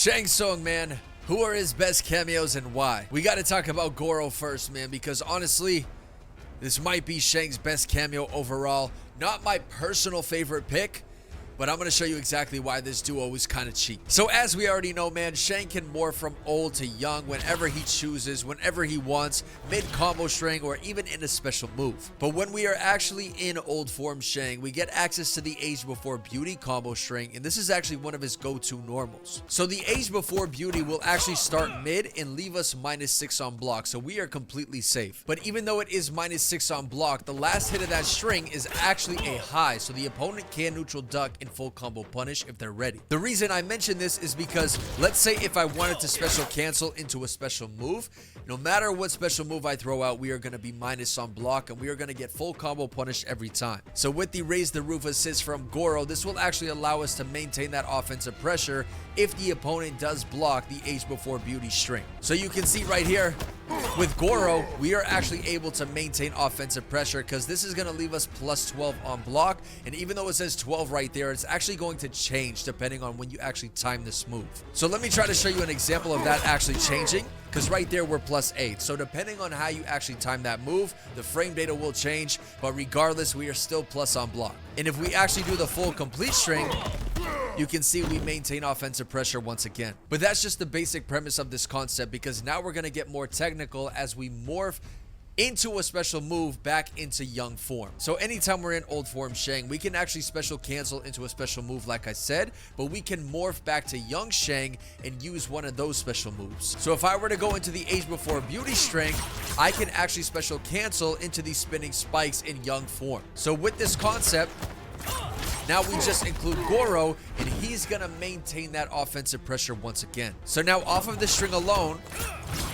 Shang Tsung, man. Who are his best cameos and why? We got to talk about Goro first, man, because honestly, this might be Shang's best cameo overall. Not my personal favorite pick, but I'm going to show you exactly why this duo is kind of cheap. So as we already know, man, Shang can morph from old to young whenever he chooses, whenever he wants, mid-combo string, or even in a special move. But when we are actually in old form Shang, we get access to the Age Before Beauty combo string, and this is actually one of his go-to normals. So the Age Before Beauty will actually start mid and leave us -6 on block, so we are completely safe. But even though it is -6 on block, the last hit of that string is actually a high, so the opponent can neutral duck and full combo punish if they're ready. The reason I mention this is because let's say if I wanted to special cancel into a special move, no matter what special move I throw out, we are going to be minus on block and we are going to get full combo punish every time. So with the Raise the Roof assist from Goro, this will actually allow us to maintain that offensive pressure if the opponent does block the Age Before Beauty string. So you can see right here, with Goro, we are actually able to maintain offensive pressure because this is going to leave us +12 on block. And even though it says 12 right there, it's actually going to change depending on when you actually time this move. So let me try to show you an example of that actually changing, because right there we're +8. So depending on how you actually time that move, the frame data will change, but regardless, we are still plus on block. And if we actually do the full complete string, you can see we maintain offensive pressure once again. But that's just the basic premise of this concept, because now we're going to get more technical as we morph into a special move back into young form. So anytime we're in old form Shang, we can actually special cancel into a special move like I said, but we can morph back to young Shang and use one of those special moves. So if I were to go into the Age Before Beauty string, I can actually special cancel into these spinning spikes in young form. So with this concept, now we just include Goro, and he's going to maintain that offensive pressure once again. So now off of the string alone,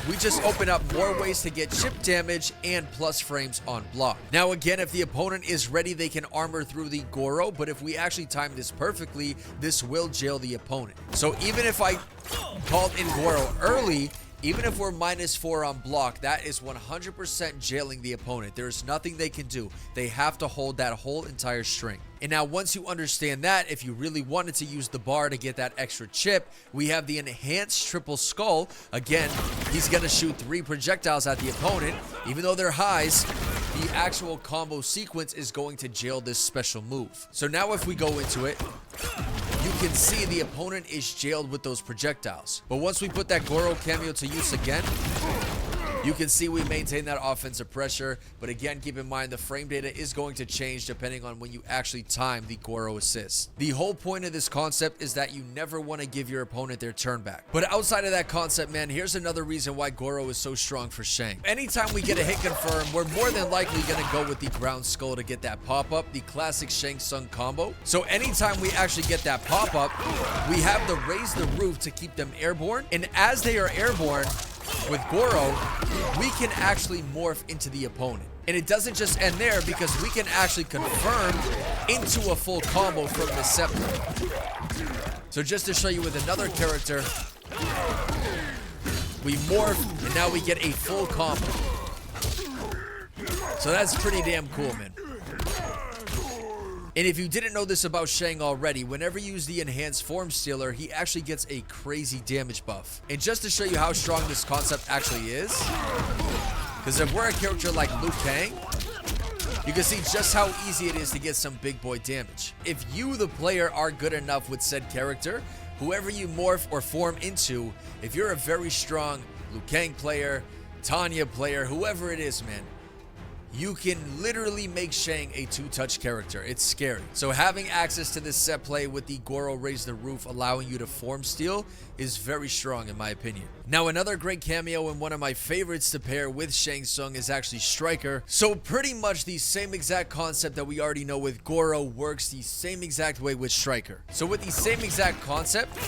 we just open up more ways to get chip damage and plus frames on block. Now again, if the opponent is ready, they can armor through the Goro, but if we actually time this perfectly, this will jail the opponent. So even if I called in Goro early, even if we're -4 on block, that is 100% jailing the opponent. There's nothing they can do. They have to hold that whole entire string. And now once you understand that, if you really wanted to use the bar to get that extra chip, we have the enhanced triple skull. Again, he's going to shoot 3 projectiles at the opponent. Even though they're highs, the actual combo sequence is going to jail this special move. So now if we go into it, you can see the opponent is jailed with those projectiles. But once we put that Goro cameo to use again, you can see we maintain that offensive pressure. But again, keep in mind the frame data is going to change depending on when you actually time the Goro assist. The whole point of this concept is that you never want to give your opponent their turn back. But outside of that concept, man, here's another reason why Goro is so strong for Shang. Anytime we get a hit confirm, we're more than likely going to go with the ground skull to get that pop-up, the classic Shang Tsung combo. So anytime we actually get that pop-up, we have the Raise the Roof to keep them airborne. And as they are airborne, with Goro, we can actually morph into the opponent. And it doesn't just end there, because we can actually confirm into a full combo from the scepter. So just to show you with another character, we morph and now we get a full combo. So that's pretty damn cool, man. And if you didn't know this about Shang already, whenever you use the enhanced form stealer, he actually gets a crazy damage buff. And just to show you how strong this concept actually is, because if we're a character like Liu Kang, you can see just how easy it is to get some big boy damage. If you, the player, are good enough with said character, whoever you morph or form into, if you're a very strong Liu Kang player, Tanya player, whoever it is, man, you can literally make Shang a 2-touch character. It's scary. So having access to this set play with the Goro Raise the Roof allowing you to form steal is very strong in my opinion. Now another great cameo and one of my favorites to pair with Shang Tsung is actually Stryker. So pretty much the same exact concept that we already know with Goro works the same exact way with Stryker. So with the same exact concept,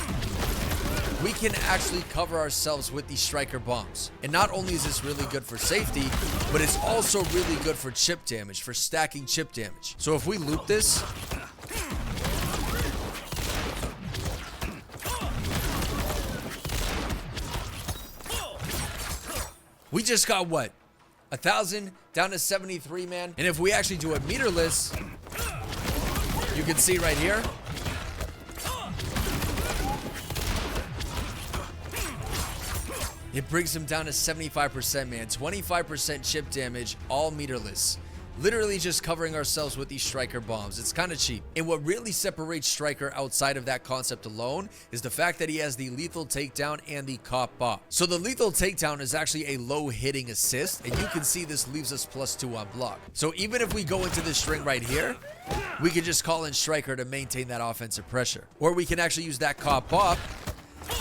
we can actually cover ourselves with these Stryker bombs. And not only is this really good for safety, but it's also really good for chip damage, for stacking chip damage. So if we loop this, we just got what? 1,000 down to 73, man. And if we actually do it meterless, you can see right here, It brings him down to 75%, man. 25% chip damage, all meterless. Literally just covering ourselves with these Stryker bombs. It's kind of cheap. And what really separates Stryker outside of that concept alone is the fact that he has the lethal takedown and the cop bop. So the lethal takedown is actually a low hitting assist, and you can see this leaves us +2 on block. So even if we go into this string right here, we can just call in Stryker to maintain that offensive pressure. Or we can actually use that cop bop,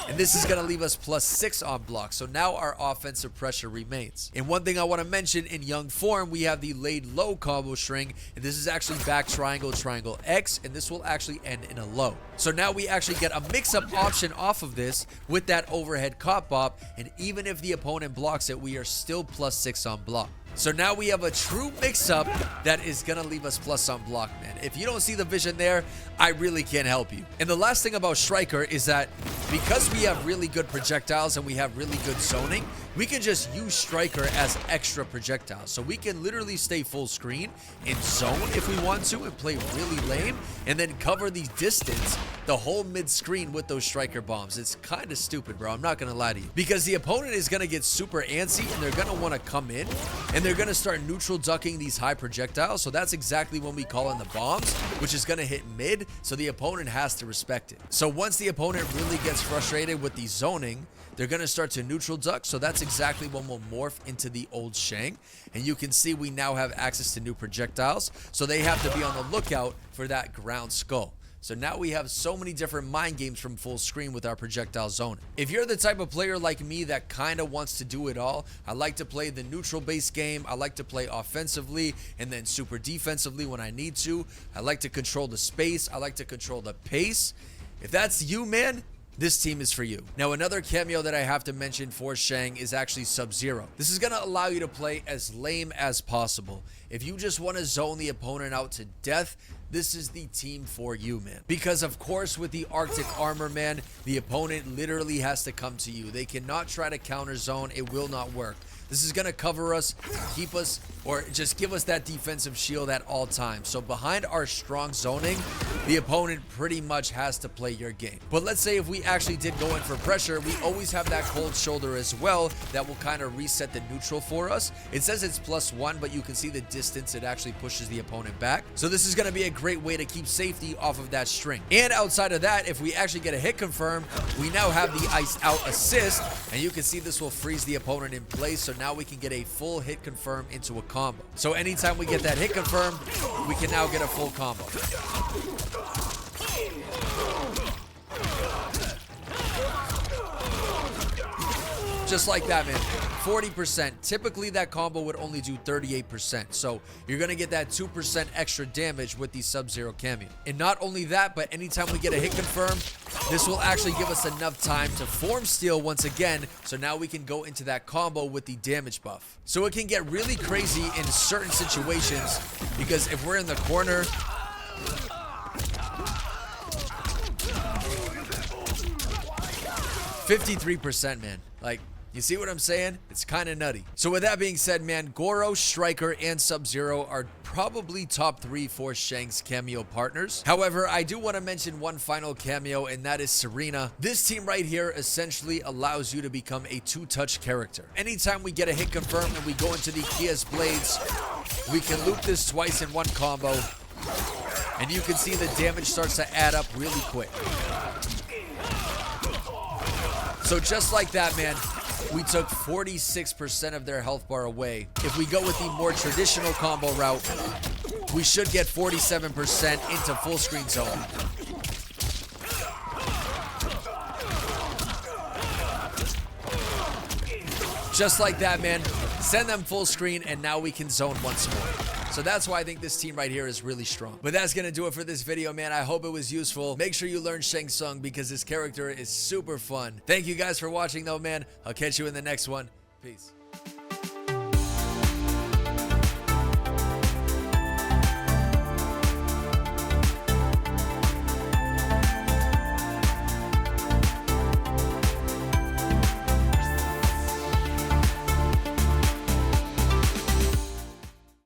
and this is going to leave us +6 on block. So now our offensive pressure remains. And one thing I want to mention, in young form, we have the laid low combo string. And this is actually back triangle, triangle X. And this will actually end in a low. So now we actually get a mix-up option off of this with that overhead cop bop. And even if the opponent blocks it, we are still +6 on block. So now we have a true mix-up that is going to leave us plus on block, man. If you don't see the vision there, I really can't help you. And the last thing about Stryker is that because we have really good projectiles and we have really good zoning, we can just use Stryker as extra projectiles. So we can literally stay full screen in zone if we want to and play really lame and then cover the distance the whole mid-screen with those Stryker bombs. It's kind of stupid, bro. I'm not going to lie to you. Because the opponent is going to get super antsy and they're going to want to come in and they're going to start neutral ducking these high projectiles. So that's exactly when we call in the bombs, which is going to hit mid. So the opponent has to respect it. So once the opponent really gets frustrated with the zoning, they're going to start to neutral duck. So that's exactly when we'll morph into the old Shang. And you can see we now have access to new projectiles. So they have to be on the lookout for that ground skull. So now we have so many different mind games from full screen with our projectile zone. If you're the type of player like me that kind of wants to do it all, I like to play the neutral base game. I like to play offensively and then super defensively when I need to. I like to control the space. I like to control the pace. If that's you, man, this team is for you. Now, another cameo that I have to mention for Shang is actually Sub-Zero. This is going to allow you to play as lame as possible. If you just want to zone the opponent out to death, this is the team for you, man. Because, of course, with the Arctic armor, man, the opponent literally has to come to you. They cannot try to counter zone. It will not work. This is going to cover us, keep us, or just give us that defensive shield at all times. So behind our strong zoning, the opponent pretty much has to play your game. But let's say if we actually did go in for pressure, we always have that cold shoulder as well that will kind of reset the neutral for us. It says it's +1, but you can see the distance it actually pushes the opponent back. So this is going to be a great way to keep safety off of that string. And outside of that, if we actually get a hit confirm, we now have the ice out assist, and you can see this will freeze the opponent in place. So now we can get a full hit confirm into a combo. So anytime we get that hit confirm, we can now get a full combo. Just like that, man. 40%. Typically, that combo would only do 38%. So you're going to get that 2% extra damage with the Sub-Zero cameo. And not only that, but anytime we get a hit confirm, this will actually give us enough time to form steal once again. So now we can go into that combo with the damage buff. So it can get really crazy in certain situations because if we're in the corner, %, man. Like, you see what I'm saying? It's kind of nutty. So with that being said, man, Goro, Stryker, and Sub-Zero are probably top 3 for Shang's cameo partners. However, I do want to mention one final cameo, and that is Sarina. This team right here essentially allows you to become a 2-touch character. Anytime we get a hit confirm and we go into the Kia's Blades, we can loop this twice in one combo, and you can see the damage starts to add up really quick. So just like that, man, we took 46% of their health bar away. If we go with the more traditional combo route, we should get 47% into full screen zone. Just like that, man. Send them full screen, and now we can zone once more. So that's why I think this team right here is really strong. But that's going to do it for this video, man. I hope it was useful. Make sure you learn Shang Tsung because this character is super fun. Thank you guys for watching, though, man. I'll catch you in the next one. Peace.